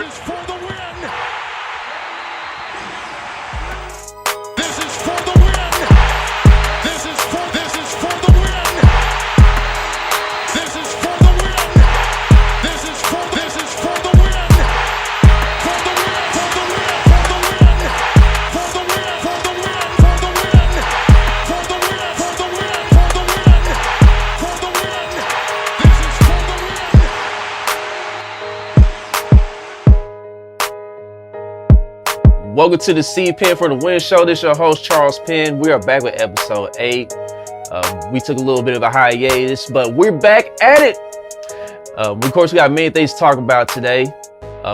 is for the win. This is for the win. This is for the win. This is for the win. This is for the win. For the win. For the win. For the win. For the win. For the win. For the win. For the win. For the win. For the win. For the win. For the win. For the win. This is for the win. Welcome to the CPENN4THEWIN show. This is your host, Charles Penn. We are back with episode 8. We took a little bit of a hiatus, but we're back at it. Of course, we got many things to talk about today.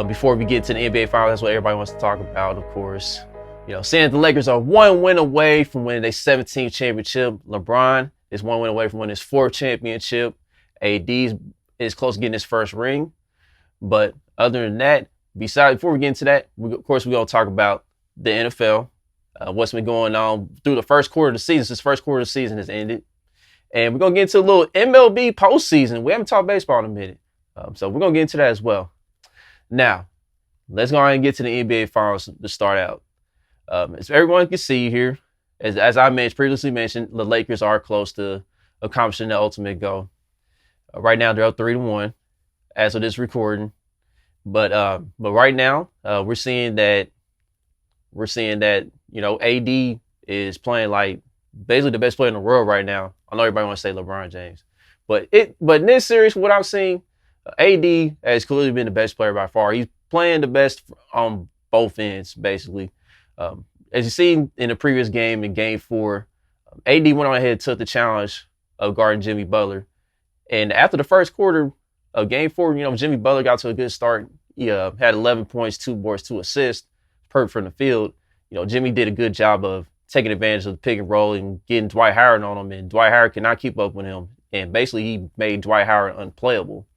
Before we get to the NBA Finals, that's what everybody wants to talk about, of course. You know, saying the Lakers are one win away from winning their 17th championship. LeBron is one win away from winning his 4th championship. AD is close to getting his first ring. But other than that, before we get into that, we're going to talk about the NFL, what's been going on through the first quarter of the season. Since first quarter of the season has ended. And we're going to get into a little MLB postseason. We haven't talked baseball in a minute. So we're going to get into that as well. Now, let's go ahead and get to the NBA Finals to start out. As everyone can see here, as I previously mentioned, the Lakers are close to accomplishing the ultimate goal. Right now, they're up 3-1 as of this recording. But right now, we're seeing that you know, AD is playing like basically the best player in the world right now. I know everybody wants to say LeBron James, but in this series, what I'm seeing, AD has clearly been the best player by far. He's playing the best on both ends, basically. As you seen in the previous game, in Game 4, AD went on ahead and took the challenge of guarding Jimmy Butler. And after the first quarter of Game 4, you know, Jimmy Butler got to a good start. He had 11 points, 2 boards, 2 assists, perfect from the field. You know, Jimmy did a good job of taking advantage of the pick and roll and getting Dwight Howard on him, and Dwight Howard could not keep up with him. And basically, he made Dwight Howard unplayable,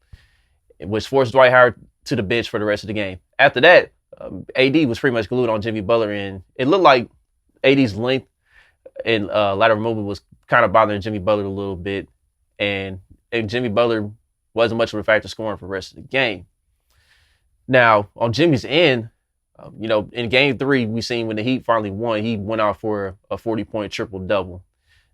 which forced Dwight Howard to the bench for the rest of the game. After that, AD was pretty much glued on Jimmy Butler, and it looked like AD's length and lateral movement was kind of bothering Jimmy Butler a little bit, and Jimmy Butler wasn't much of a factor scoring for the rest of the game. Now, on Jimmy's end, you know, in Game 3, we seen when the Heat finally won, he went out for a 40-point triple-double.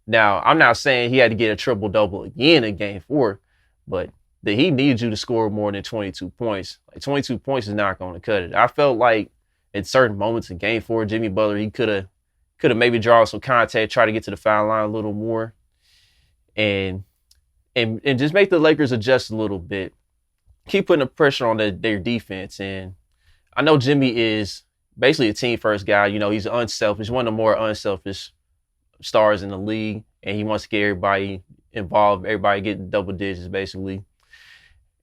Now, I'm not saying he had to get a triple-double again in Game 4, but the Heat needed you to score more than 22 points. Like, 22 points is not going to cut it. I felt like in certain moments in Game 4, Jimmy Butler, he could have maybe drawn some contact, try to get to the foul line a little more, and just make the Lakers adjust a little bit. Keep putting the pressure on their defense. And I know Jimmy is basically a team-first guy. You know, he's unselfish, one of the more unselfish stars in the league, and he wants to get everybody involved, everybody getting double digits, basically.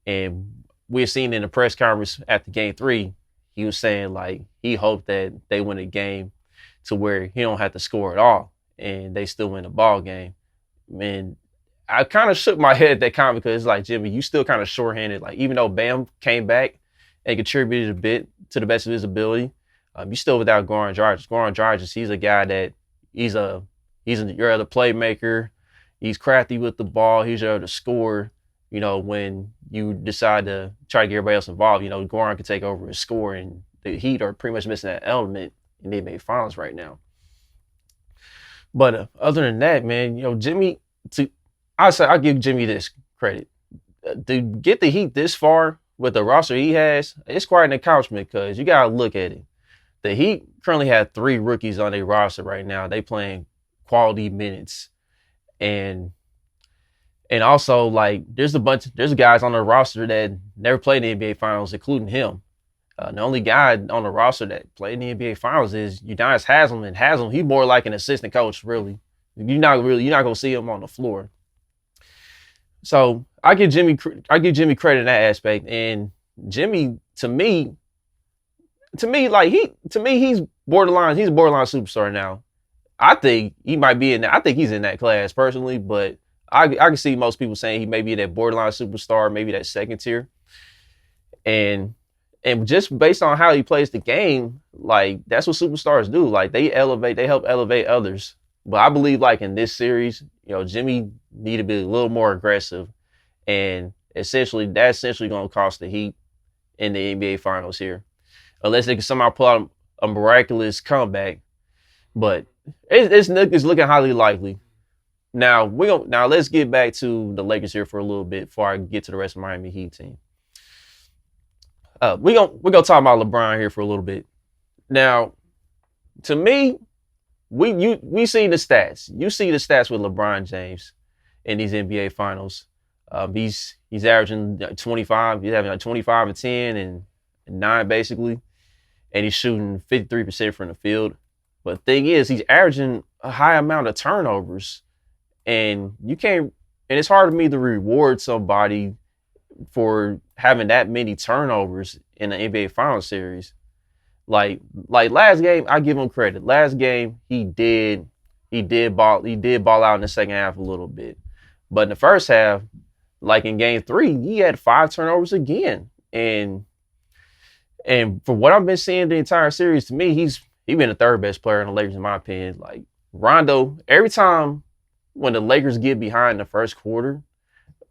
And we've seen in the press conference after Game 3, he was saying, like, he hoped that they win a game to where he don't have to score at all, and they still win the ball game. And I kind of shook my head at that comment because it's like, Jimmy, you still kind of shorthanded. Like, even though Bam came back and contributed a bit to the best of his ability, you still without Goran Dragic. Goran Dragic, he's a guy that he's your other playmaker. He's crafty with the ball. He's your other scorer. You know, when you decide to try to get everybody else involved, you know, Goran can take over and score, and the Heat are pretty much missing that element in the NBA Finals right now. But other than that, man, you know, Jimmy, I'll give Jimmy this credit. To get the Heat this far with the roster he has, it's quite an accomplishment because you got to look at it. The Heat currently have 3 rookies on their roster right now. They playing quality minutes. And also, like, there's guys on the roster that never played in the NBA Finals, including him. The only guy on the roster that played in the NBA Finals is Udonis Haslem. And Haslem, he's more like an assistant coach, really. You're not going to see him on the floor. So I give Jimmy credit in that aspect. And Jimmy, to me, he's borderline. He's a borderline superstar now. I think he might be in that. I think he's in that class personally, but I can see most people saying he may be that borderline superstar, maybe that second tier. And just based on how he plays the game, like, that's what superstars do. Like, they help elevate others. But I believe, like, in this series, you know, Jimmy needed to be a little more aggressive. And that's essentially going to cost the Heat in the NBA Finals here, unless they can somehow pull out a miraculous comeback. But it's looking highly likely. Now let's get back to the Lakers here for a little bit before I get to the rest of the Miami Heat team. We're gonna talk about LeBron here for a little bit. Now, to me, we see the stats. You see the stats with LeBron James in these NBA Finals. He's averaging 25. He's having like 25 and 10 and 9 basically, and he's shooting 53% from the field. But the thing is, he's averaging a high amount of turnovers, and you can't. And it's hard for me to reward somebody for having that many turnovers in the NBA Finals series. Like last game, I give him credit. Last game, he did ball out in the second half a little bit. But in the first half, like in game 3, he had 5 turnovers again. And for what I've been seeing the entire series, to me, he's been the third best player in the Lakers, in my opinion. Like Rondo, every time when the Lakers get behind in the first quarter,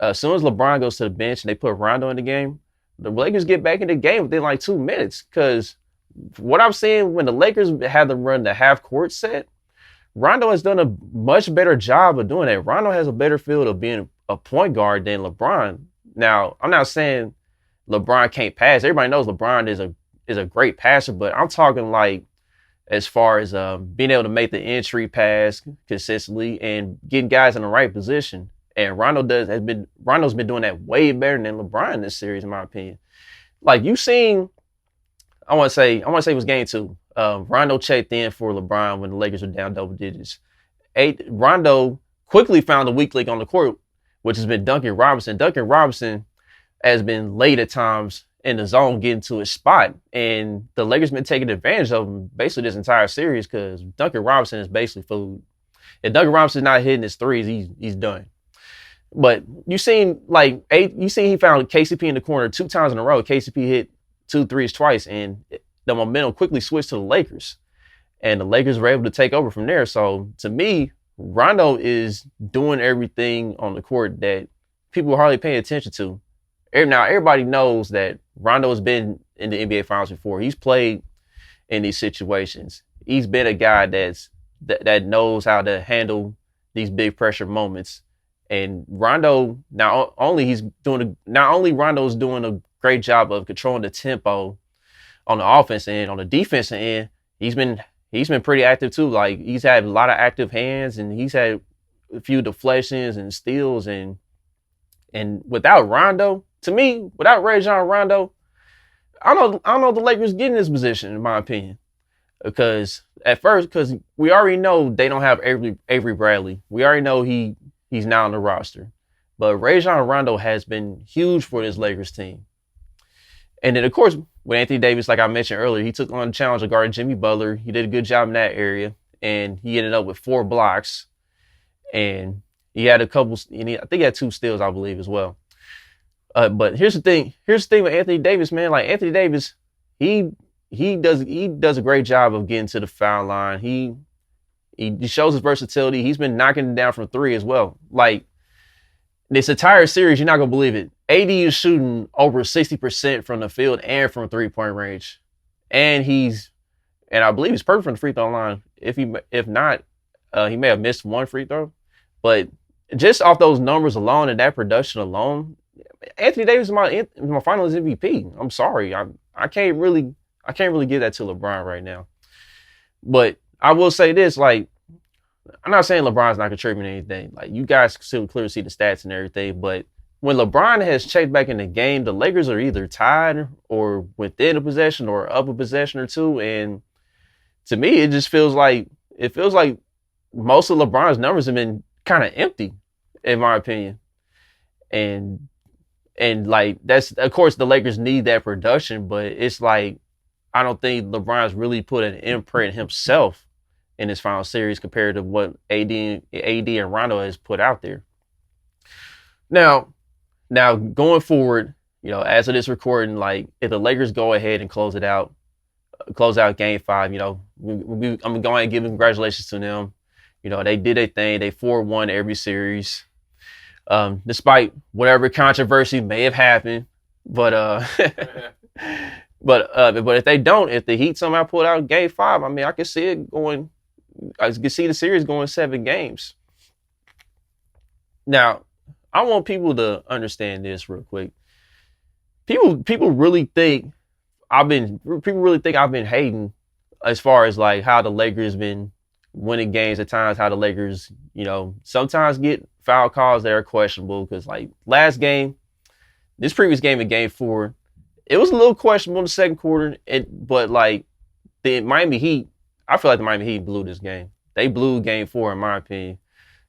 as soon as LeBron goes to the bench and they put Rondo in the game, the Lakers get back in the game within like 2 minutes. Because what I'm seeing when the Lakers had to run the half court set, Rondo has done a much better job of doing that. Rondo has a better feel of being a point guard than LeBron. Now, I'm not saying LeBron can't pass. Everybody knows LeBron is a great passer, but I'm talking like as far as being able to make the entry pass consistently and getting guys in the right position. And Rondo's been doing that way better than LeBron in this series, in my opinion. Like you seen, I want to say it was game 2. Rondo checked in for LeBron when the Lakers were down double digits. Rondo quickly found a weak link on the court, which has been Duncan Robinson. Duncan Robinson has been late at times in the zone getting to his spot, and the Lakers been taking advantage of him basically this entire series because Duncan Robinson is basically food. If Duncan Robinson's not hitting his threes, he's done. But you seen he found KCP in the corner 2 times in a row. KCP hit 2 threes twice, and the momentum quickly switched to the Lakers. And the Lakers were able to take over from there. So to me, Rondo is doing everything on the court that people are hardly paying attention to. Now, everybody knows that Rondo has been in the NBA Finals before. He's played in these situations. He's been a guy that knows how to handle these big pressure moments. And Rondo, not only Rondo's doing a great job of controlling the tempo on the offense end, on the defensive end, he's been pretty active too. Like he's had a lot of active hands, and he's had a few deflections and steals. And without Rondo, to me, without Rajon Rondo, I don't know the Lakers get in this position, in my opinion. Because we already know they don't have Avery Bradley. We already know he's now on the roster. But Rajon Rondo has been huge for this Lakers team. And then, of course, with Anthony Davis, like I mentioned earlier, he took on the challenge of guarding Jimmy Butler. He did a good job in that area. And he ended up with 4 blocks. And he had I think he had 2 steals, I believe, as well. But here's the thing. Here's the thing with Anthony Davis, man. Like Anthony Davis, he does a great job of getting to the foul line. He shows his versatility. He's been knocking it down from 3 as well. Like this entire series, you're not gonna believe it. AD is shooting over 60% from the field and from 3-point range, and I believe he's perfect from the free throw line. If not, he may have missed 1 free throw. But just off those numbers alone and that production alone, Anthony Davis is my Finals MVP. I'm sorry, I can't really give that to LeBron right now. But I will say this, like, I'm not saying LeBron's not contributing anything. Like, you guys still clearly see the stats and everything. But when LeBron has checked back in the game, the Lakers are either tied or within a possession or up a possession or 2. And to me, it just feels like most of LeBron's numbers have been kind of empty, in my opinion. And like, that's, of course, the Lakers need that production, but it's like, I don't think LeBron's really put an imprint himself in this final series compared to what AD and Rondo has put out there. Now going forward, as of this recording, like if the Lakers go ahead and close out Game 5, I'm going to give congratulations to them. They did their thing. They 4-1 every series, despite whatever controversy may have happened. But But if they don't, if the Heat somehow pull out Game 5, I mean, I can see it going. I can see the series going 7 games. Now, I want people to understand this real quick. People really think I've been hating as far as like how the Lakers been winning games at times, how the Lakers, sometimes get foul calls that are questionable. Because like this previous game in Game 4, it was a little questionable in the second quarter. But like the Miami Heat, I feel like the Miami Heat blew this game. They blew Game 4 in my opinion.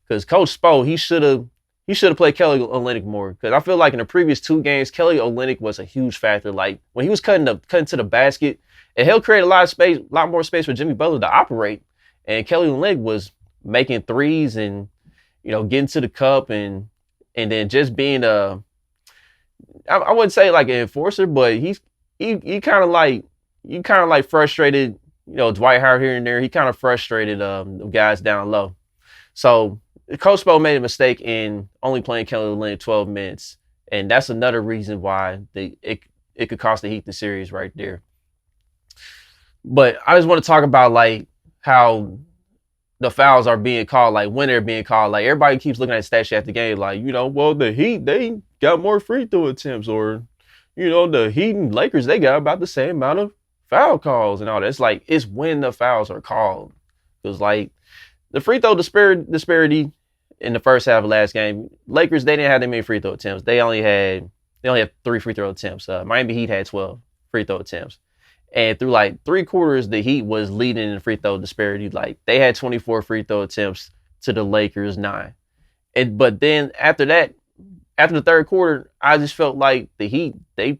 Because Coach Spo, he should have played Kelly Olynyk more. Because I feel like in the previous 2 games, Kelly Olynyk was a huge factor. Like when he was cutting to the basket, it helped create a lot more space for Jimmy Butler to operate. And Kelly Olynyk was making threes and getting to the cup and then just being I wouldn't say like an enforcer, but he kind of like frustrated Dwight Howard here and there. He kind of frustrated the guys down low. So Coach Spo made a mistake in only playing Kelly Olynyk 12 minutes, and that's another reason why it could cost the Heat the series right there. But I just want to talk about like how the fouls are being called, like when they're being called. Like everybody keeps looking at the stat sheet after the game, like well the Heat they got more free throw attempts, or the Heat and Lakers they got about the same amount of foul calls and all that. It's like it's when the fouls are called, because like the free throw disparity in the first half of last game, Lakers they didn't have that many free throw attempts. They only had 3 free throw attempts. Miami Heat had 12 free throw attempts. And through like 3 quarters, the Heat was leading in the free throw disparity. Like they had 24 free throw attempts to the Lakers 9. But then after that, after the third quarter, I just felt like the Heat, they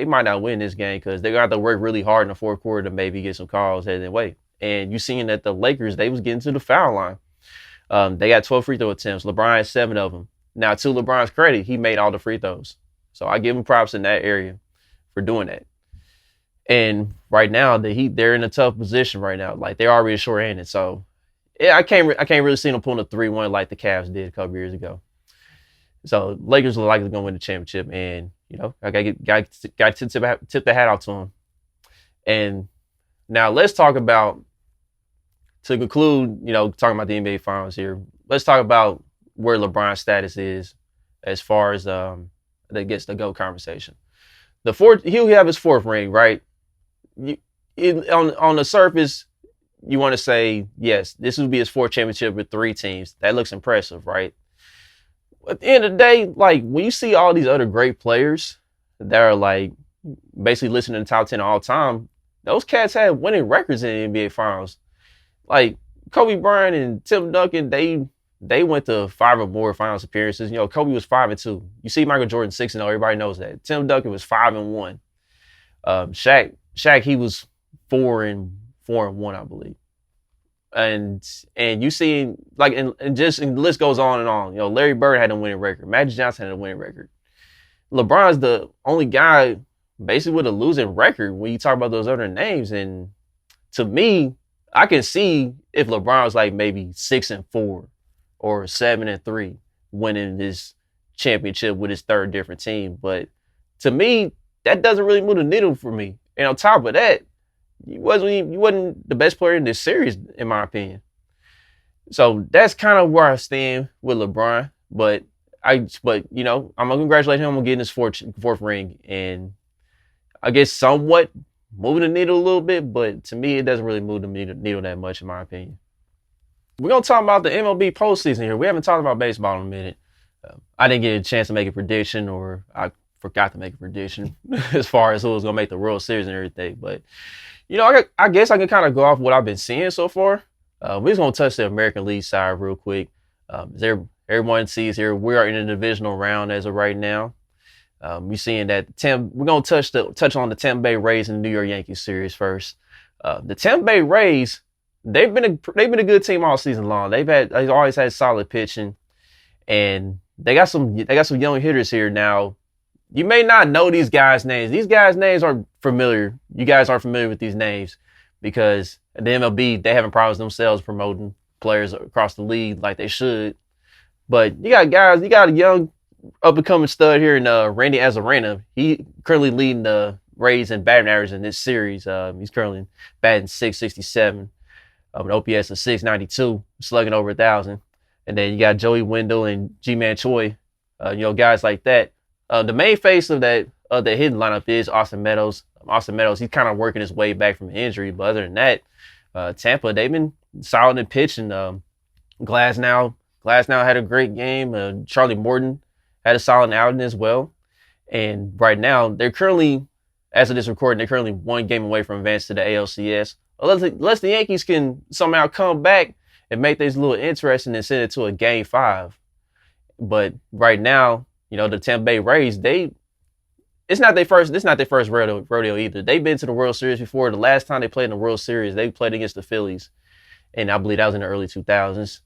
might not win this game because they're going to have to work really hard in the fourth quarter to maybe get some calls heading their way. And you seen that the Lakers, they was getting to the foul line. They got 12 free throw attempts. LeBron had 7 of them. Now, to LeBron's credit, he made all the free throws. So I give him props in that area for doing that. And right now, the Heat, they're in a tough position right now. Like they're already shorthanded. So yeah, I can't really see them pulling a 3-1 like the Cavs did a couple years ago. So Lakers are likely going to win the championship, and I got to tip the hat out to them. And now let's talk about, to conclude, talking about the NBA Finals here. Let's talk about where LeBron's status is as far as that gets the GOAT conversation. He'll have his 4th ring, right? On the surface, you want to say, yes, this would be his 4th championship with 3 teams. That looks impressive, right? At the end of the day, like when you see all these other great players that are like basically listed in the top 10 of all time, those cats had winning records in the NBA Finals. Like Kobe Bryant and Tim Duncan, they went to 5 or more finals appearances. Kobe was 5-2. You see Michael Jordan 6-0. Everybody knows that. Tim Duncan was 5-1. Shaq, he was 4-1, I believe. And you see like and the list goes on and on. Larry Bird had a winning record. Magic Johnson had a winning record. LeBron's the only guy basically with a losing record when you talk about those other names. And to me, I can see if LeBron was like maybe 6-4 or 7-3 winning this championship with his 3rd different team. But to me, that doesn't really move the needle for me. And on top of that, you wasn't the best player in this series, in my opinion. So that's kind of where I stand with LeBron. But I'm gonna congratulate him on getting his 4th ring, and I guess somewhat moving the needle a little bit. But to me, it doesn't really move the needle that much, in my opinion. We're gonna talk about the MLB postseason here. We haven't talked about baseball in a minute. I didn't get a chance to make a prediction, or I forgot to make a prediction as far as who was gonna make the World Series and everything. But I guess I can kind of go off what I've been seeing so far. We're just going to touch the American League side real quick. Everyone sees here, we are in a divisional round as of right now. We're seeing that we're going to touch on the Tampa Bay Rays and the New York Yankees series first. The Tampa Bay Rays, they've been a good team all season long. They've always had solid pitching, and they got some young hitters here now. You may not know these guys' names. These guys' names aren't familiar. You guys aren't familiar with these names because at the MLB, they having problems themselves promoting players across the league like they should. But you got a young up-and-coming stud here in Randy Arozarena. He currently leading the Rays in batting average in this series. He's currently batting .667, an OPS of .692, slugging over 1,000. And then you got Joey Wendell and G-Man Choi, guys like that. The main face of the hitting lineup is Austin Meadows. Austin Meadows, he's kind of working his way back from injury, but other than that, Tampa, they've been solid in pitching. Glasnow had a great game. Charlie Morton had a solid outing as well. And right now, they're currently, as of this recording, they're currently one game away from advance to the ALCS. Unless the Yankees can somehow come back and make things a little interesting and send it to a Game 5. But right now, the Tampa Bay Rays, it's not their first rodeo either. They've been to the World Series before. The last time they played in the World Series, they played against the Phillies. And I believe that was in the early 2000s.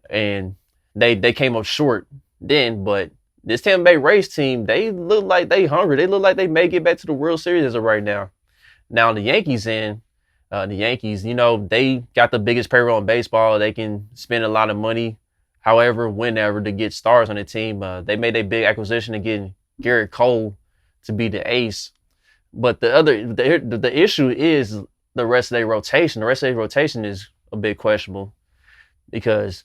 And they came up short then, but this Tampa Bay Rays team, they look like they hungry. They look like they may get back to the World Series as of right now. Now the Yankees, they got the biggest payroll in baseball. They can spend a lot of money, however, whenever, to get stars on the team. They made a big acquisition of getting Garrett Cole to be the ace. But the issue is the rest of their rotation. The rest of their rotation is a bit questionable because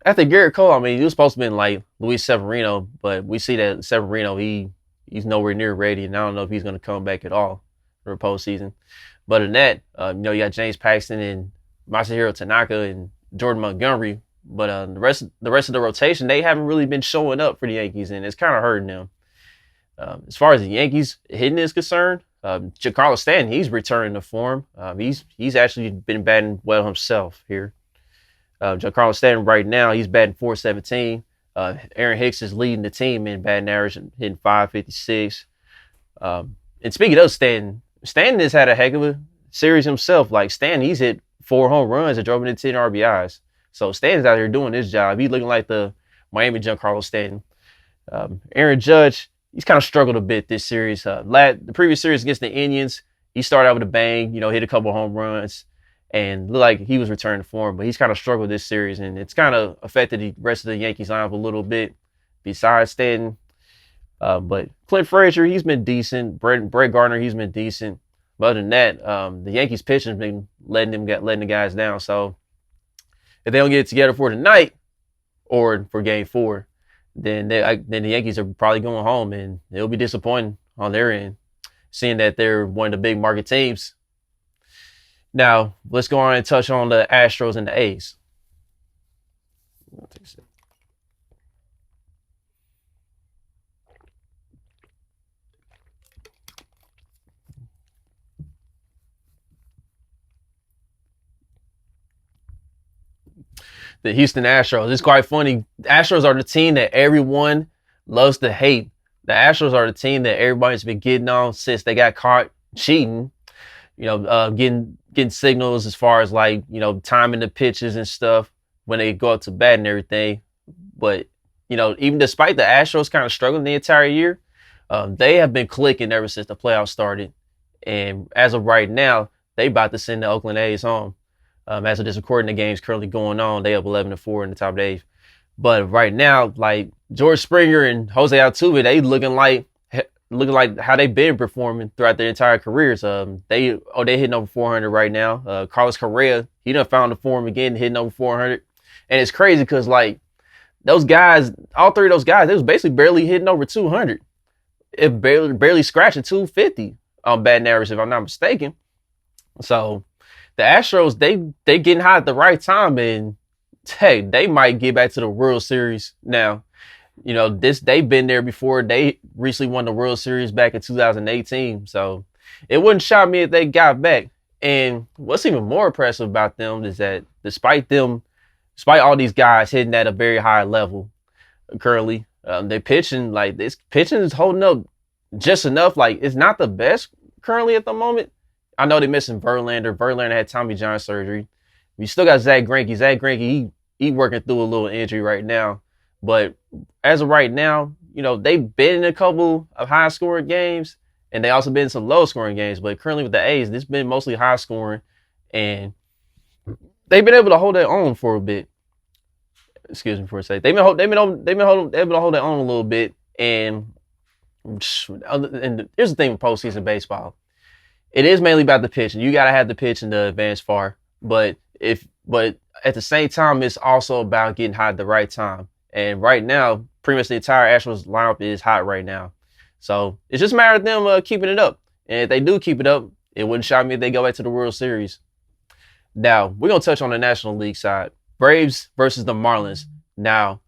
after Garrett Cole, he was supposed to be like Luis Severino, but we see that Severino, he's nowhere near ready, and I don't know if he's going to come back at all for the postseason. But in that, you got James Paxton and Masahiro Tanaka and Jordan Montgomery. But the rest of the rotation, they haven't really been showing up for the Yankees, and it's kind of hurting them. As far as the Yankees hitting is concerned, Giancarlo Stanton, he's returning to form. He's actually been batting well himself here. Giancarlo Stanton right now, he's batting .417. Aaron Hicks is leading the team in batting average and hitting .556. And speaking of Stanton has had a heck of a series himself. Like Stanton, he's hit 4 home runs and drove in 10 RBIs. So Stanton's out here doing his job. He's looking like the Miami Giancarlo Stanton. Aaron Judge, he's kind of struggled a bit this series. The previous series against the Indians, he started out with a bang, hit a couple home runs and looked like he was returning to form, but he's kind of struggled this series, and it's kind of affected the rest of the Yankees lineup a little bit besides Stanton. But Clint Frazier, he's been decent. Brett Gardner, he's been decent. But other than that, the Yankees pitching has been letting the guys down. So if they don't get it together for tonight or for Game 4, then the Yankees are probably going home, and it'll be disappointing on their end, seeing that they're one of the big market teams. Now, let's go on and touch on the Astros and the A's. The Houston Astros. It's quite funny. The Astros are the team that everyone loves to hate. The Astros are the team that everybody's been getting on since they got caught cheating. Getting signals as far as timing the pitches and stuff when they go up to bat and everything. But, even despite the Astros kind of struggling the entire year, they have been clicking ever since the playoffs started. And as of right now, they about to send the Oakland A's home. As of this recording, the game's currently going on. They up 11-4 in the top of the eighth. But right now, George Springer and Jose Altuve, they looking like how they've been performing throughout their entire careers. They hitting over 400 right now. Carlos Correa, he done found the form again, hitting over 400. And it's crazy because those guys, all three of those guys, they was basically barely hitting over 200. It barely scratching 250 on batting average, if I'm not mistaken. So the Astros, they getting hot at the right time, and hey, they might get back to the World Series now. They've been there before. They recently won the World Series back in 2018. So it wouldn't shock me if they got back. And what's even more impressive about them is that despite all these guys hitting at a very high level currently, they pitching this pitching is holding up just enough. It's not the best currently at the moment. I know they're missing Verlander. Verlander had Tommy John surgery. We still got Zach Greinke. Zach Greinke, he working through a little injury right now. But as of right now, they've been in a couple of high-scoring games, and they also been in some low-scoring games. But currently with the A's, it's been mostly high-scoring, and they've been able to hold their own for a bit. Excuse me for a second. They've been able to hold their own a little bit, and And here's the thing with postseason baseball. It is mainly about the pitching. You gotta have the pitching to advance far. But at the same time, it's also about getting hot at the right time. And right now, pretty much the entire Astros lineup is hot right now. So it's just a matter of them keeping it up. And if they do keep it up, it wouldn't shock me if they go back to the World Series. Now, we're going to touch on the National League side. Braves versus the Marlins. Now,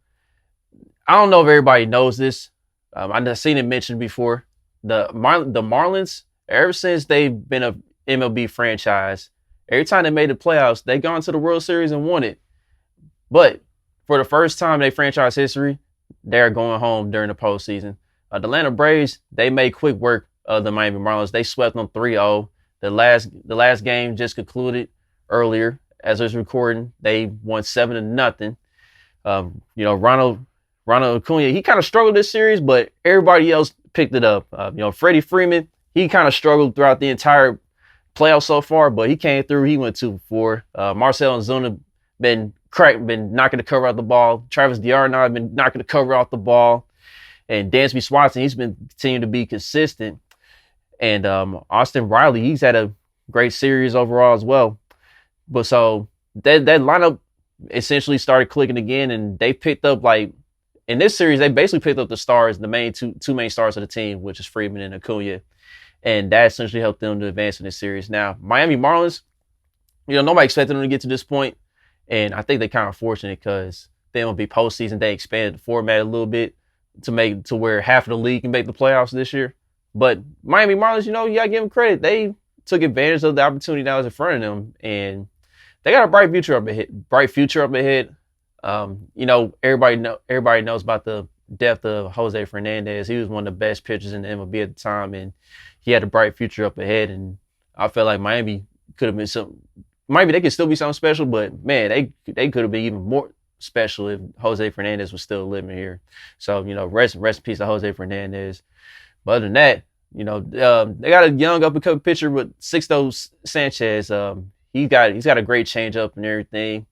I don't know if everybody knows this. I've seen it mentioned before. The Marlins, ever since they've been a MLB franchise, every time they made the playoffs, they gone to the World Series and won it. But for the first time in their franchise history, they're going home during the postseason. The Atlanta Braves, they made quick work of the Miami Marlins. They swept them 3-0. The last game just concluded earlier. As I was recording, they won 7-0. Ronald Acuna, he kind of struggled this series, but everybody else picked it up. Freddie Freeman, he kind of struggled throughout the entire playoffs so far, but he came through. He went 2-for-4. Marcell Ozuna been knocking the cover out the ball. Travis d'Arnaud been knocking the cover off the ball. And Dansby Swanson, he's been continuing to be consistent. And Austin Riley, he's had a great series overall as well. But so that lineup essentially started clicking again, and they picked up, like, in this series, they basically picked up the stars, the main two main stars of the team, which is Freeman and Acuna. And that essentially helped them to advance in this series. Now, Miami Marlins, nobody expected them to get to this point. And I think they're kind of fortunate because the MLB postseason, they expanded the format a little bit to make to where half of the league can make the playoffs this year. But Miami Marlins, you got to give them credit. They took advantage of the opportunity that was in front of them. And they got a bright future up ahead. Everybody knows about the depth of Jose Fernandez. He was one of the best pitchers in the MLB at the time, and he had a bright future up ahead. And I felt like Miami could have been something. Maybe they could still be something special, but man, they could have been even more special if Jose Fernandez was still living here. So rest in peace to Jose Fernandez. But other than that, they got a young up-and-coming pitcher with Sixto Sanchez. He's got a great changeup and everything.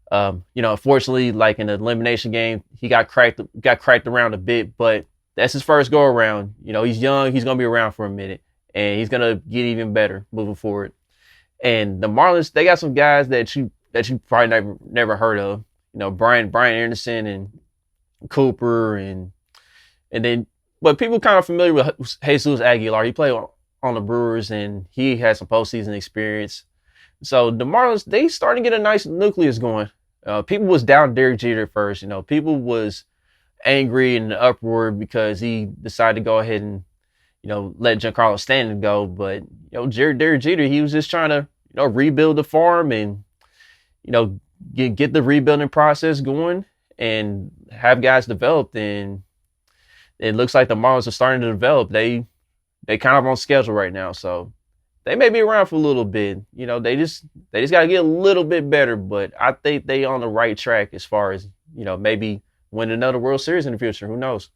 Unfortunately, like in the elimination game, he got cracked around a bit, but that's his first go around. He's young, he's gonna be around for a minute, and he's gonna get even better moving forward. And the Marlins, they got some guys that you probably never heard of. Brian Anderson and Cooper and then, but people kind of familiar with Jesus Aguilar. He played on the Brewers and he had some postseason experience. So the Marlins, they starting to get a nice nucleus going. People was down Derek Jeter at first. People was angry and uproar because he decided to go ahead and let Giancarlo Stanton go. But Derek Jeter, he was just trying to rebuild the farm and get the rebuilding process going and have guys developed. And it looks like the Marlins are starting to develop. They kind of on schedule right now, so they may be around for a little bit. They just got to get a little bit better, but I think they on the right track as far as, maybe win another World Series in the future. Who knows?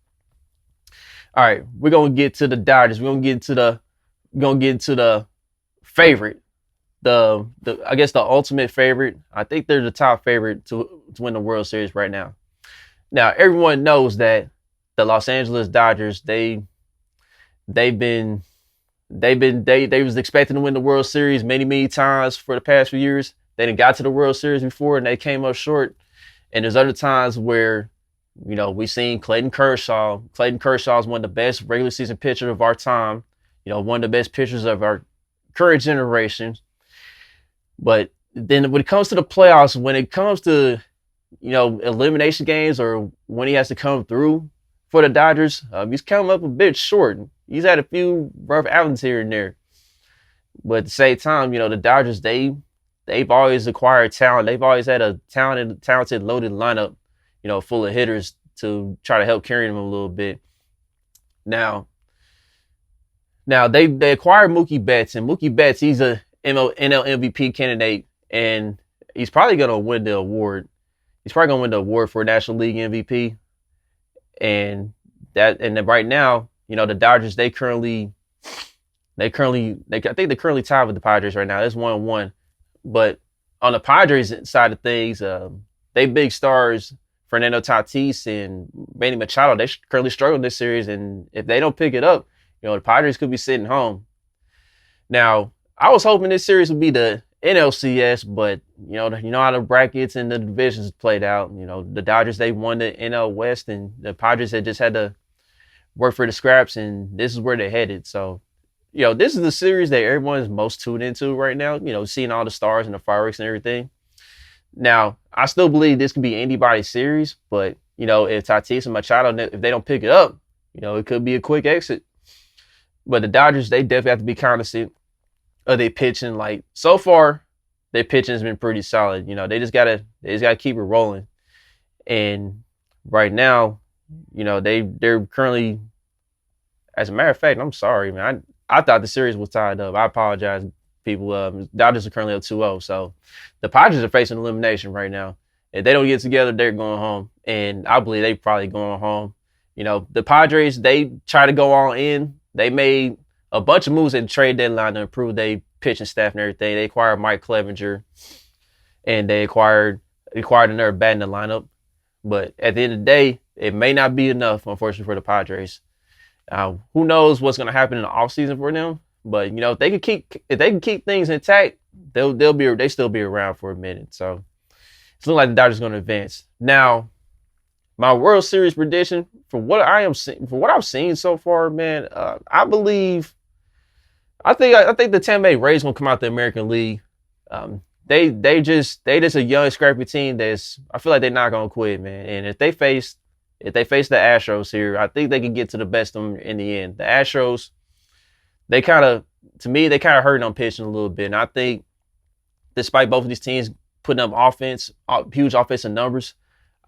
All right, we're going to get to the Dodgers. We're going to get into the favorite. I guess the ultimate favorite. I think they're the top favorite to win the World Series right now. Now, everyone knows that the Los Angeles Dodgers, they was expecting to win the World Series many times for the past few years. They done got to the World Series before and they came up short. And there's other times where, we seen Clayton Kershaw. Clayton Kershaw is one of the best regular season pitchers of our time. One of the best pitchers of our current generation. But then when it comes to the playoffs, when it comes to, elimination games or when he has to come through for the Dodgers, he's come up a bit short. He's had a few rough outings here and there. But at the same time, the Dodgers, they've always acquired talent. They've always had a talented, loaded lineup, full of hitters to try to help carry them a little bit. Now they acquired Mookie Betts, and Mookie Betts, he's a NL MVP candidate, and he's probably going to win the award. He's probably going to win the award for National League MVP. And then right now, the Dodgers, I think they're currently tied with the Padres right now. It's 1-1. But on the Padres side of things, they big stars, Fernando Tatis and Manny Machado, they currently struggle in this series, and if they don't pick it up, the Padres could be sitting home. Now, I was hoping this series would be the NLCS, but you know how the brackets and the divisions played out. The Dodgers, they won the NL West, and the Padres had just had to work for the scraps, and this is where they're headed. So, this is the series that everyone is most tuned into right now. Seeing all the stars and the fireworks and everything. Now, I still believe this could be anybody's series, but if Tatis and Machado, if they don't pick it up, it could be a quick exit. But the Dodgers, they definitely have to be cognizant of their pitching. Like, so far, their pitching has been pretty solid. They just gotta keep it rolling. And right now, they're currently, as a matter of fact, I'm sorry, man. I thought the series was tied up. I apologize, people. Dodgers are currently up 2-0. So the Padres are facing elimination right now. If they don't get together, they're going home. And I believe they probably going home. The Padres, they try to go all in. They made a bunch of moves at the trade deadline to improve their pitching staff and everything. They acquired Mike Clevenger, and they acquired another bat in the lineup. But at the end of the day, it may not be enough, unfortunately, for the Padres. Who knows what's going to happen in the offseason for them? But if they can keep things intact, they still be around for a minute. So it's looking like the Dodgers are going to advance. Now, my World Series prediction, for what I've seen so far, man, I think the Tampa Bay Rays gonna come out the American League. They just a young, scrappy team I feel like they're not gonna quit, man. And if they face the Astros here, I think they can get to the best of them in the end. The Astros, they kind of hurting on pitching a little bit. And I think despite both of these teams putting up huge offensive numbers,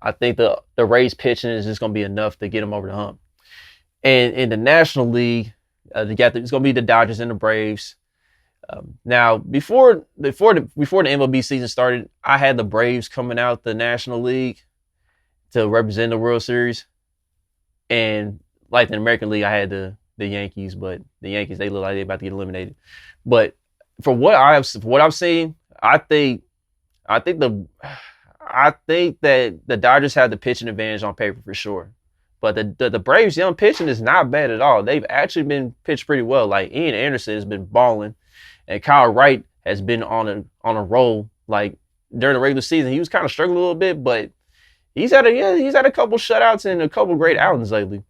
I think the Rays pitching is just going to be enough to get them over the hump. And in the National League, it's going to be the Dodgers and the Braves. Now, before the MLB season started, I had the Braves coming out the National League to represent the World Series. And like the American League, I had the Yankees, but the Yankees, they look like they're about to get eliminated. But for what I've seen, I think that the Dodgers have the pitching advantage on paper for sure. But the Braves' young pitching is not bad at all. They've actually been pitched pretty well. Like, Ian Anderson has been balling, and Kyle Wright has been on a roll. Like, during the regular season, he was kind of struggling a little bit, but he's had a couple shutouts and a couple great outings lately.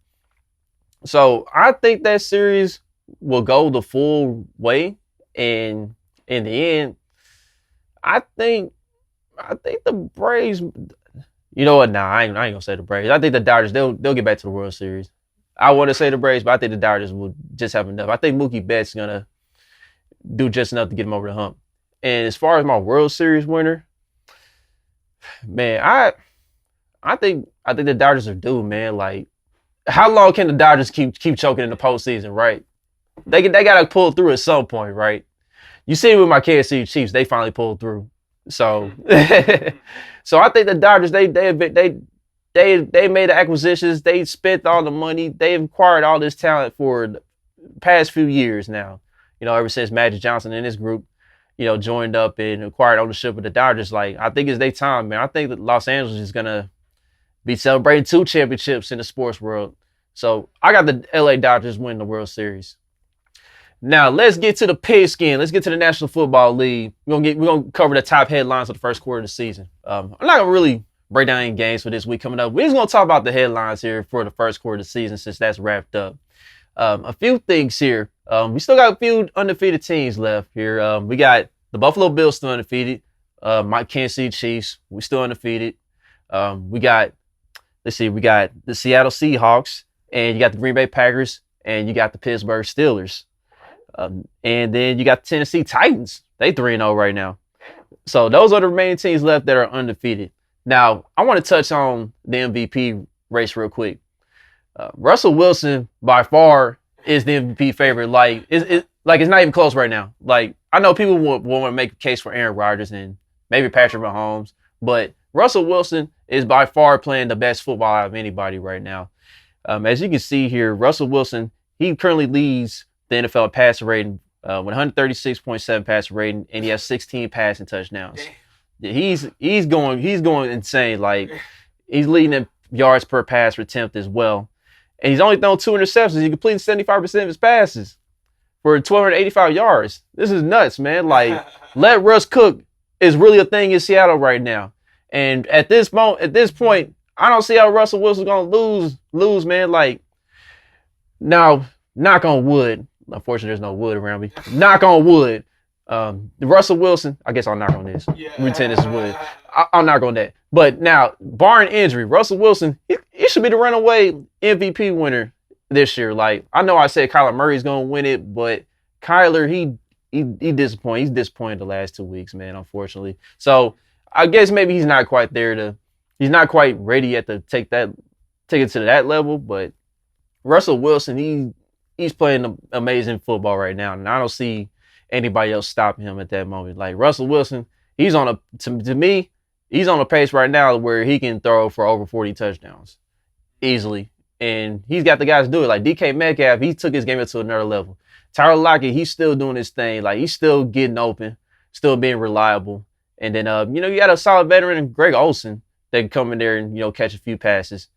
So I think that series will go the full way, and in the end, I think the Braves. You know what? Nah, I ain't gonna say the Braves. I think the Dodgers, they'll get back to the World Series. I want to say the Braves, but I think the Dodgers will just have enough. I think Mookie Betts is gonna do just enough to get him over the hump. And as far as my World Series winner, man, I think the Dodgers are due, man. Like, how long can the Dodgers keep choking in the postseason, right? They gotta pull through at some point, right? You see with my Kansas City Chiefs, they finally pulled through. So, so I think the Dodgers, they made the acquisitions. They spent all the money. They've acquired all this talent for the past few years now. Ever since Magic Johnson and his group, joined up and acquired ownership of the Dodgers. Like, I think it's their time, man. I think that Los Angeles is gonna be celebrating 2 championships in the sports world. So I got the LA Dodgers winning the World Series. Now, let's get to the pigskin. Let's get to the National Football League. We're gonna cover the top headlines of the first quarter of the season. I'm not gonna really break down any games for this week coming up. We're just gonna talk about the headlines here for the first quarter of the season since that's wrapped up. A few things here. We still got a few undefeated teams left here. We got the Buffalo Bills still undefeated. My Kansas City Chiefs, we still undefeated. We got the Seattle Seahawks, and you got the Green Bay Packers, and you got the Pittsburgh Steelers. And then you got the Tennessee Titans. They 3-0 right now. So those are the remaining teams left that are undefeated. Now, I want to touch on the MVP race real quick. Russell Wilson, by far, is the MVP favorite. Like, it's not even close right now. Like, I know people want to make a case for Aaron Rodgers and maybe Patrick Mahomes, but Russell Wilson is by far playing the best football out of anybody right now. As you can see here, Russell Wilson, he currently leads the NFL passer rating with 136.7 passer rating, and he has 16 passing touchdowns. He's going insane. Like, He's leading in yards per pass attempt as well. And he's only thrown 2 interceptions. He's completing 75% of his passes for 1,285 yards. This is nuts, man. Like, let Russ cook is really a thing in Seattle right now. And at this point, I don't see how Russell Wilson's gonna lose, man. Like, now, knock on wood. Unfortunately, there's no wood around me. Knock on wood. Russell Wilson, I guess I'll knock on this. Pretend this is wood. I'll knock on that. But now, barring injury, Russell Wilson, he should be the runaway MVP winner this year. Like, I know I said Kyler Murray's gonna win it, but Kyler, he disappointed. He's disappointed the last 2 weeks, man, unfortunately. So I guess maybe he's not quite he's not quite ready yet to take it to that level. But Russell Wilson, he's playing amazing football right now, and I don't see anybody else stopping him at that moment. Like, Russell Wilson, he's on to me, he's on a pace right now where he can throw for over 40 touchdowns easily. And he's got the guys to do it. Like DK Metcalf, he took his game up to another level. Tyler Lockett, he's still doing his thing. Like, he's still getting open, still being reliable. And then, you got a solid veteran, Greg Olsen, that can come in there and, catch a few passes.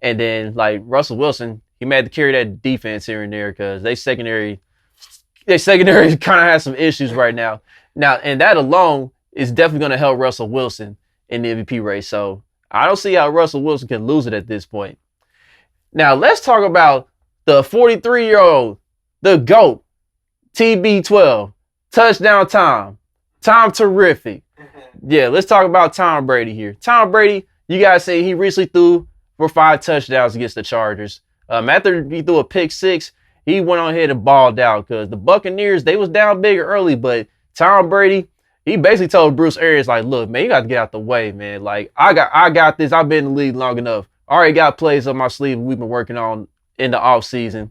And then, like, Russell Wilson, he may have to carry that defense here and there because their secondary kind of has some issues right now. Now, and that alone is definitely going to help Russell Wilson in the MVP race. So I don't see how Russell Wilson can lose it at this point. Now, let's talk about the 43-year-old, the GOAT, TB12, touchdown Tom. Tom terrific. Yeah, let's talk about Tom Brady here. Tom Brady, you guys say he recently threw for 5 touchdowns against the Chargers. After he threw a pick 6, he went on ahead and balled out because the Buccaneers, they was down big early, but Tom Brady, he basically told Bruce Arians, like, look, man, you got to get out the way, man. Like, I got this. I've been in the league long enough. I already got plays up my sleeve we've been working on in the offseason,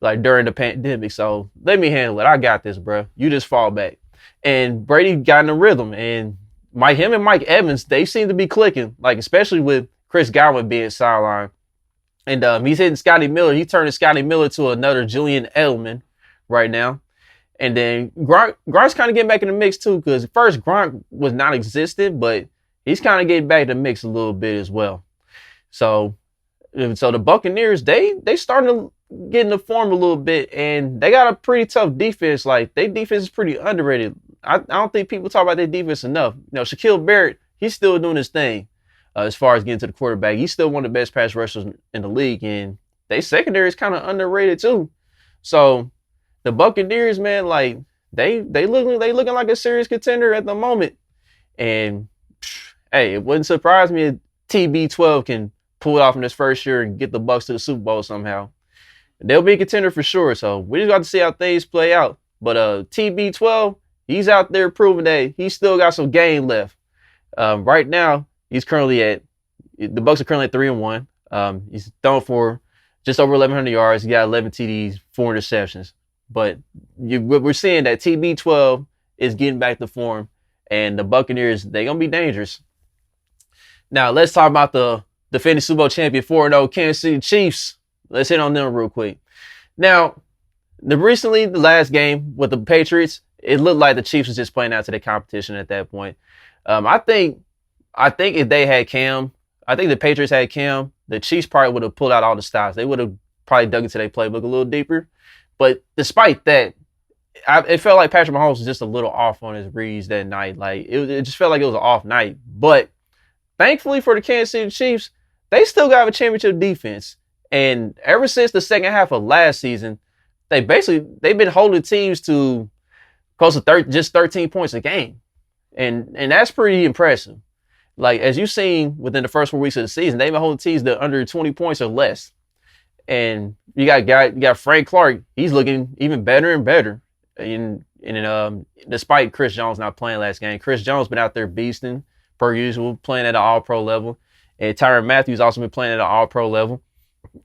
like during the pandemic. So let me handle it. I got this, bro. You just fall back. And Brady got in the rhythm. And him and Mike Evans, they seem to be clicking, like especially with Chris Godwin being sidelined. And he's hitting Scotty Miller. He turning Scotty Miller to another Julian Edelman right now. And then Gronk's kind of getting back in the mix too, because at first Gronk was non-existent, but he's kind of getting back in the mix a little bit as well. So the Buccaneers, they starting to get in the form a little bit, and they got a pretty tough defense. Like, their defense is pretty underrated. I don't think people talk about their defense enough. Shaquille Barrett, he's still doing his thing as far as getting to the quarterback. He's still one of the best pass rushers in the league, and their secondary is kind of underrated too. So the Buccaneers, man, like they looking like a serious contender at the moment. And hey, it wouldn't surprise me if TB12 can pull it off in this first year and get the Bucs to the Super Bowl somehow. They'll be a contender for sure. So we just got to see how things play out. But TB12, he's out there proving that he still got some game left. Right now, the Bucs are currently at 3-1. He's thrown for just over 1,100 yards. He got 11 TDs, 4 interceptions. But we're seeing that TB12 is getting back to form, and the Buccaneers, they're going to be dangerous. Now, let's talk about the defending Super Bowl champion 4-0 Kansas City Chiefs. Let's hit on them real quick. Now, the last game with the Patriots, it looked like the Chiefs was just playing out to the competition at that point. I think if they had Cam, I think the Patriots had Cam, the Chiefs probably would have pulled out all the stops. They would have probably dug into their playbook a little deeper. But despite that, it felt like Patrick Mahomes was just a little off on his reads that night. Like, it just felt like it was an off night. But thankfully for the Kansas City Chiefs, they still got a championship defense. And ever since the second half of last season, they've been holding teams to close to just 13 points a game. And that's pretty impressive. Like, as you've seen within the first 4 weeks of the season, they've been holding teams to under 20 points or less. And you got Frank Clark. He's looking even better and better. And despite Chris Jones not playing last game, Chris Jones been out there beasting per usual, playing at an All-Pro level. And Tyrann Mathieu also been playing at an All-Pro level.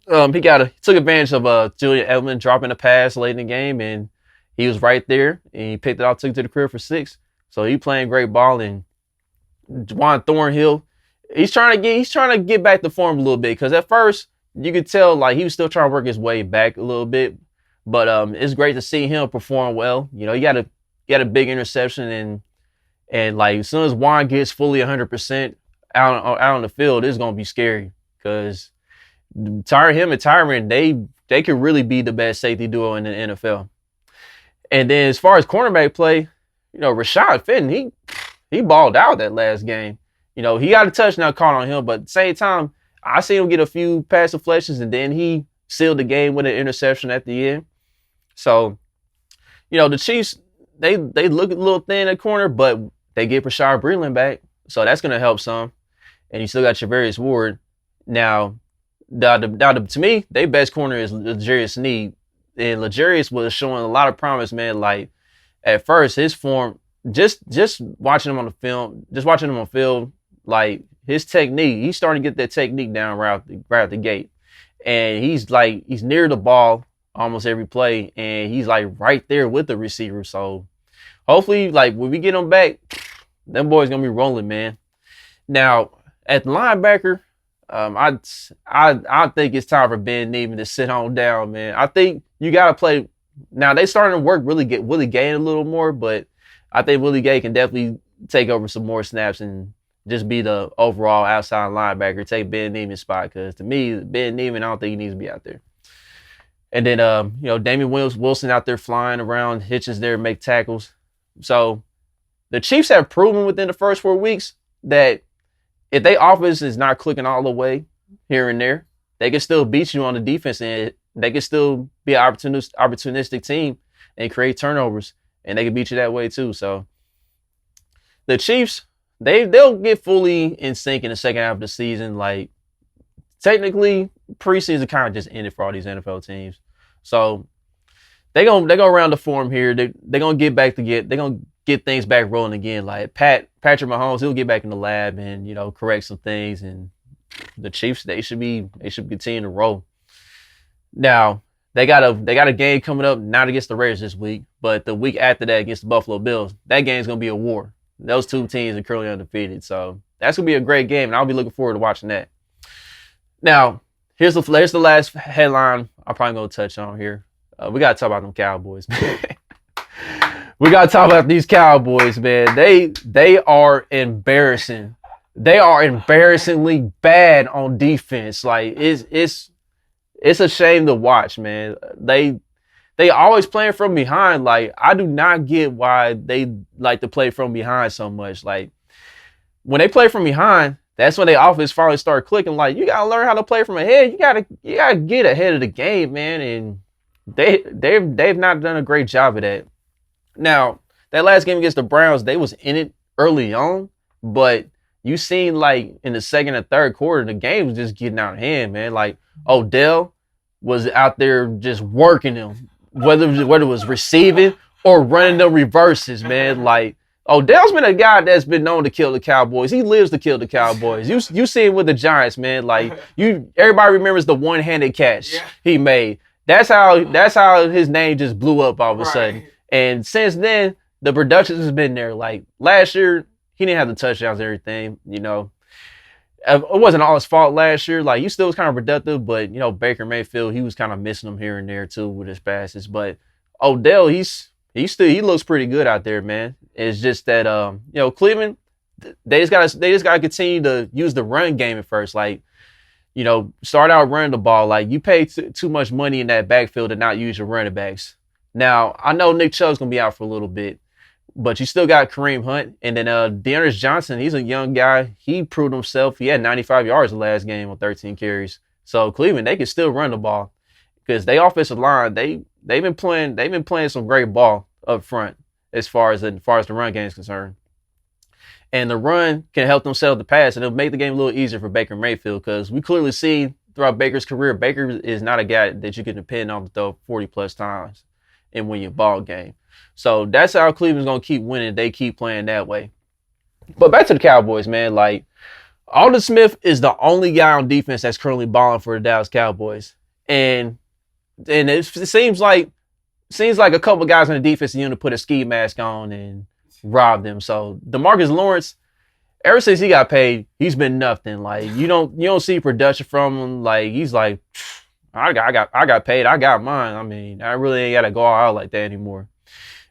He took advantage of Julian Edelman dropping a pass late in the game, and he was right there, and he picked it out, took it to the crib for 6. So he playing great ball. And Juwan Thornhill, he's trying to get back to form a little bit, because at first you could tell like he was still trying to work his way back a little bit. But it's great to see him perform well. He got a big interception, and like as soon as Juan gets fully 100%, out on the field is gonna be scary because him and Tyron, they could really be the best safety duo in the NFL. And then as far as cornerback play, Rashad Fenton, he balled out that last game. He got a touchdown caught on him, but at the same time, I see him get a few pass deflections, and then he sealed the game with an interception at the end. So, the Chiefs, they look a little thin at corner, but they get Rashad Breeland back, so that's going to help some. And you still got Charvarius Ward. Now, to me, their best corner is L'Jarius Sneed. And L'Jarius was showing a lot of promise, man. Like, at first, his form, just watching him on the field, like, his technique, he's starting to get that technique down right out the gate. And he's near the ball almost every play, and he's, like, right there with the receiver. So, hopefully, like, when we get him back, them boys going to be rolling, man. Now, at the linebacker, I think it's time for Ben Neiman to sit on down, man. I think you got to play. Now, they starting to work Willie Gay a little more, but I think Willie Gay can definitely take over some more snaps and just be the overall outside linebacker, take Ben Neiman's spot. Because to me, Ben Neiman, I don't think he needs to be out there. And then, Damian Wilson out there flying around, Hitchens there to make tackles. So the Chiefs have proven within the first 4 weeks that if their offense is not clicking all the way here and there, they can still beat you on the defense end. They can still be an opportunistic team and create turnovers, and they can beat you that way too. So the Chiefs, they'll get fully in sync in the second half of the season. Like, technically, preseason kind of just ended for all these NFL teams. So they're gonna round the form here. They're gonna get things back rolling again. Like Patrick Mahomes, he'll get back in the lab and correct some things. And the Chiefs, they should continue to roll. Now they got a game coming up, not against the Raiders this week, but the week after that against the Buffalo Bills. That game's gonna be a war. Those two teams are currently undefeated, so that's gonna be a great game, and I'll be looking forward to watching that. Now, here's the last headline I'm probably gonna touch on here. We gotta talk about them Cowboys, man. We gotta talk about these Cowboys, man. They are embarrassing. They are embarrassingly bad on defense. Like, it's a shame to watch, man. They always playing from behind. Like, I do not get why they like to play from behind so much. Like, when they play from behind, that's when their offense finally start clicking. Like, you gotta learn how to play from ahead. You gotta get ahead of the game, man. And they've not done a great job of that. Now, that last game against the Browns, they was in it early on, but you seen, like, in the second and third quarter, the game was just getting out of hand, man. Like, Odell was out there just working them, whether it was receiving or running the reverses, man. Like, Odell's been a guy that's been known to kill the Cowboys. He lives to kill the Cowboys. You see him with the Giants, man. Like, everybody remembers the one-handed catch he made. That's how his name just blew up all of a sudden. And since then, the production has been there. Like, last year, he didn't have the touchdowns and everything, It wasn't all his fault last year. Like, he still was kind of productive, but, Baker Mayfield, he was kind of missing him here and there, too, with his passes. But Odell, he looks pretty good out there, man. It's just that, Cleveland, they just gotta continue to use the run game at first. Like, start out running the ball. Like, you pay too much money in that backfield to not use your running backs. Now, I know Nick Chubb's going to be out for a little bit, but you still got Kareem Hunt. And then Dearness Johnson, he's a young guy. He proved himself. He had 95 yards the last game on 13 carries. So Cleveland, they can still run the ball because they offensive line, they've been playing some great ball up front as far as the run game is concerned. And the run can help them settle the pass, and it'll make the game a little easier for Baker Mayfield because we clearly see throughout Baker's career, Baker is not a guy that you can depend on to throw 40-plus times and win your ball game. So that's how Cleveland's going to keep winning. They keep playing that way. But back to the Cowboys, man. Like, Aldon Smith is the only guy on defense that's currently balling for the Dallas Cowboys. And it seems like a couple of guys on the defense unit put a ski mask on and robbed them. So DeMarcus Lawrence, ever since he got paid, he's been nothing. Like, you don't see production from him. Like, he's like, I got paid. I got mine. I mean, I really ain't got to go all out like that anymore.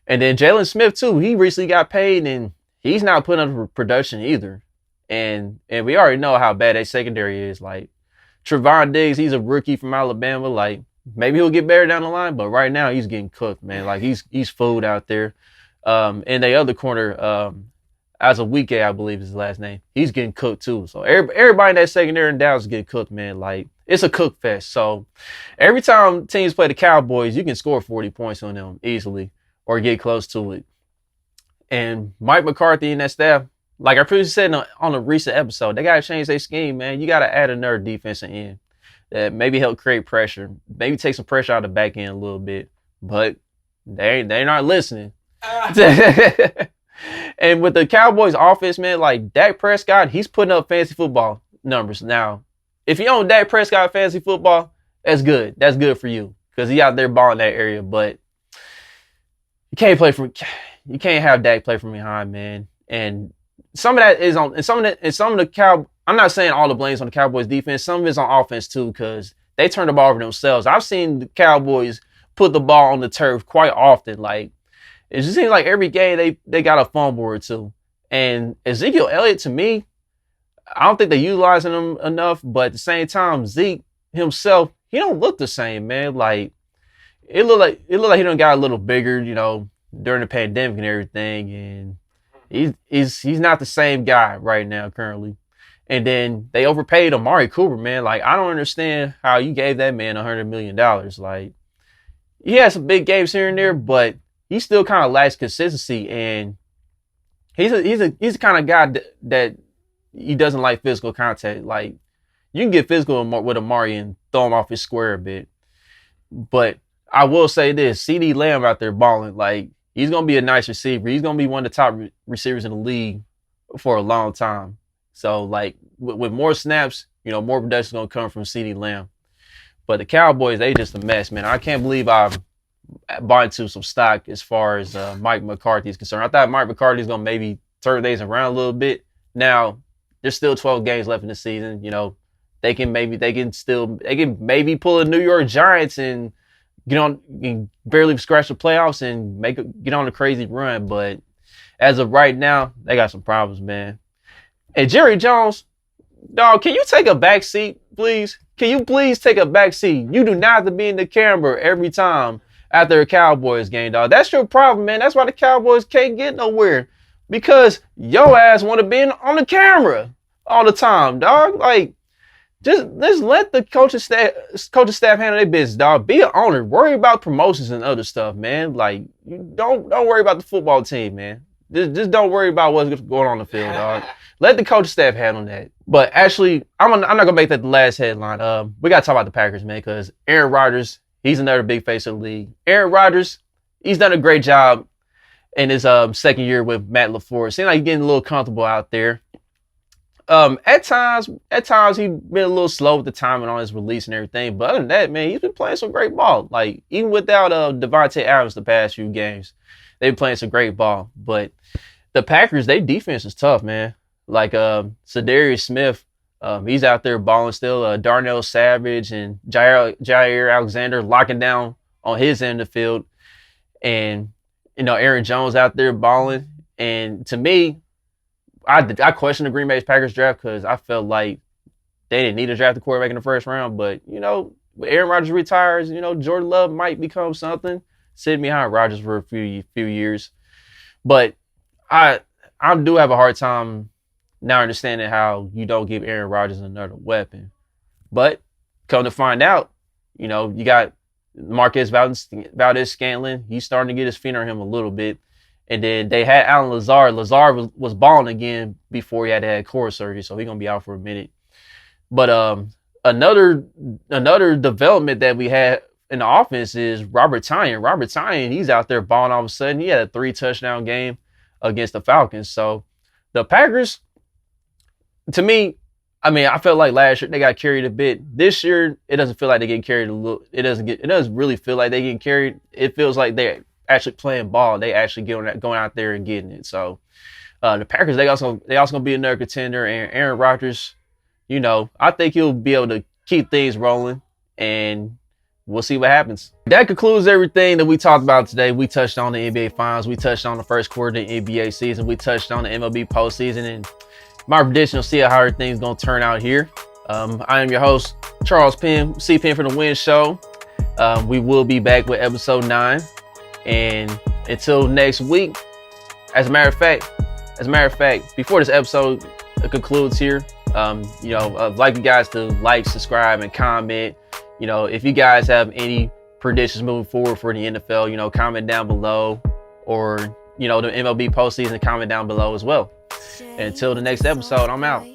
And then Jalen Smith, too. He recently got paid, and he's not putting up production either. And we already know how bad that secondary is. Like Trevon Diggs, he's a rookie from Alabama. Like maybe he'll get better down the line, but right now he's getting cooked, man. Like he's food out there. And the other corner, as a weekend, I believe is his last name. He's getting cooked too. So everybody in that secondary in Dallas is getting cooked, man. Like it's a cook fest. So every time teams play the Cowboys, you can score 40 points on them easily or get close to it. And Mike McCarthy and that staff, like I previously said on a recent episode, they gotta change their scheme, man. You gotta add another defensive end that maybe help create pressure, maybe take some pressure out of the back end a little bit. But they're not listening. And with the Cowboys offense, man, like Dak Prescott, he's putting up fantasy football numbers. Now, if you own Dak Prescott fantasy football, that's good. That's good for you because he out there balling that area. But you can't have Dak play from behind, man. And some of that is on, and some of the I'm not saying all the blame's on the Cowboys defense. Some of it's on offense too because they turn the ball over themselves. I've seen the Cowboys put the ball on the turf quite often. Like it just seems like every game they got a fumble or two. And Ezekiel Elliott, to me, I don't think they're utilizing him enough. But at the same time, Zeke himself, he don't look the same, man. Like it looked like he done got a little bigger, during the pandemic and everything. And he's not the same guy right now currently. And then they overpaid Amari Cooper, man. Like I don't understand how you gave that man $100 million. Like he had some big games here and there, but he still kind of lacks consistency, and he's the kind of guy that he doesn't like physical contact. Like you can get physical with Amari and throw him off his square a bit, but I will say this: CD Lamb out there balling. Like he's gonna be a nice receiver. He's gonna be one of the top receivers in the league for a long time. So like with more snaps, more production is gonna come from CD Lamb. But the Cowboys, they just a mess, man. I can't believe I've bought into some stock as far as Mike McCarthy is concerned. I thought Mike McCarthy is gonna maybe turn things around a little bit. Now there's still 12 games left in the season. They can maybe pull a New York Giants and barely scratch the playoffs and get on a crazy run. But as of right now, they got some problems, man. And Jerry Jones, dog, can you take a back seat, please? Can you please take a back seat? You do not have to be in the camera every time after a Cowboys game, dog. That's your problem, man. That's why the Cowboys can't get nowhere. Because your ass want to be on the camera all the time, dog. Like, just let the coaching staff handle their business, dog. Be an owner. Worry about promotions and other stuff, man. Like, don't worry about the football team, man. Just don't worry about what's going on the field, dog. Let the coaching staff handle that. But actually, I'm not gonna make that the last headline. We gotta talk about the Packers, man, because Aaron Rodgers, he's another big face of the league. Aaron Rodgers, he's done a great job in his second year with Matt LaFleur. Seems like he's getting a little comfortable out there. At times he's been a little slow with the timing on his release and everything. But other than that, man, he's been playing some great ball. Like even without Devontae Adams the past few games, they've been playing some great ball. But the Packers, their defense is tough, man. Like Zadarius Smith, he's out there balling still. Darnell Savage and Jair Alexander locking down on his end of the field. And, Aaron Jones out there balling. And to me, I questioned the Green Bay Packers draft because I felt like they didn't need to draft the quarterback in the first round. But, when Aaron Rodgers retires, Jordan Love might become something. Sitting behind Rodgers for a few years. But I do have a hard time now understanding how you don't give Aaron Rodgers another weapon. But come to find out, you got Marquez Valdez-Scantling. He's starting to get his feet on him a little bit. And then they had Alan Lazard. Lazard was balling again before he had to have core surgery, so he's going to be out for a minute. But another development that we had in the offense is Robert Tonyan. Robert Tonyan, he's out there balling all of a sudden. He had a 3-touchdown game against the Falcons. So the Packers, to me, I felt like last year they got carried a bit. This year, it doesn't feel like they're getting carried a little. It doesn't really feel like they're getting carried. It feels like they're actually playing ball. They actually going out there and getting it. So the Packers, they also gonna be another contender. And Aaron Rodgers, I think he'll be able to keep things rolling, and we'll see what happens. That concludes everything that we talked about today. We touched on the NBA Finals. We touched on the first quarter of the NBA season. We touched on the MLB postseason. And my prediction. We'll see how everything's gonna turn out here. I am your host, Charles Penn, CPENN for the Win show. We will be back with episode 9, and until next week. As a matter of fact, before this episode concludes here, I'd like you guys to like, subscribe, and comment. If you guys have any predictions moving forward for the NFL, comment down below, or the MLB postseason, comment down below as well. And until the next episode, I'm out.